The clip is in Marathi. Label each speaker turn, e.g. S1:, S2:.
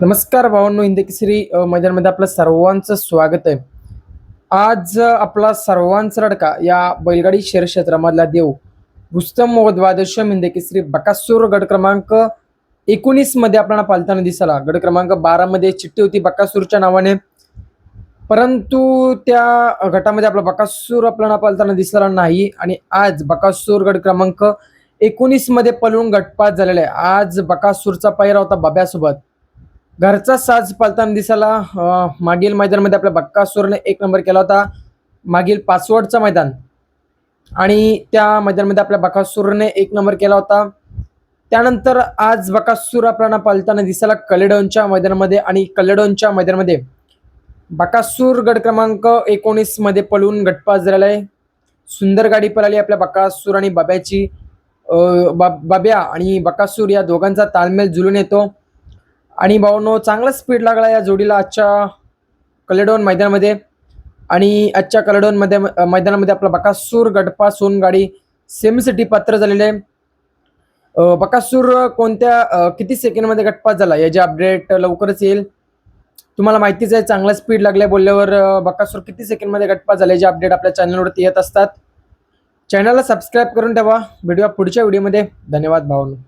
S1: नमस्कार भावांनो, हिंद केसरी मैदानामध्ये आपलं सर्वांचं स्वागत आहे. आज आपला सर्वांचा रडका या बैलगाडी शर्यत क्षेत्रामधला देव रुस्तम मोहम्मद द्वादशम हिंद केसरी बकासूर गट क्रमांक 19 मध्ये आपल्याला पालताना दिसला. गट क्रमांक 12 मध्ये चिठ्ठी होती बकासूरच्या नावाने, परंतु त्या गटामध्ये आपला बकासूर आपल्याला पालताना दिसला नाही आणि आज बकासूर गट क्रमांक 19 मध्ये पळून गटपात झालेला आहे. आज बकासूरचा पायरा होता बाब्यासोबत. घरचा साज पालताना दिसायला. मागील मैदानामध्ये आपल्या बक्कासूरने 1 नंबर केला होता, मागील पाचवडचं मैदान, आणि त्या मैदानामध्ये आपल्या बकासूरने 1 नंबर केला होता. त्यानंतर आज बकासूर आपल्याला पालताना दिसायला कलेडोनच्या मैदानामध्ये, आणि कलेडोनच्या मैदानामध्ये बकासूर गट क्रमांक 19 मध्ये पळून गटपास झालेला आहे. सुंदर गाडी पळाली आपल्या बकासूर आणि बाब्याची. बाब्या आणि बकासूर या दोघांचा ताळमेळ जुळून येतो. आणि भावांनो, चांगला स्पीड लागला या जोडीला आजच्या कलेडोन मैदानामध्ये. आणि आजच्या कलेडोन मैदानामध्ये आपला बकासूर गटपास होऊन गाडी सेमीसाठी पात्र झालेली आहे. बकासूर किती सेकंडमध्ये गटपास झाला याचे अपडेट लवकरच येईल. तुम्हाला माहितीच आहे, चांगला स्पीड लागलाय बोलल्यावर बकासूर किती सेकंडमध्ये गटपास झाल्याचे अपडेट आपल्या चॅनलवरती येत असतात. चॅनलला सबस्क्राईब करून ठेवा. भेटूया पुढच्या व्हिडिओमध्ये. धन्यवाद भावांनो.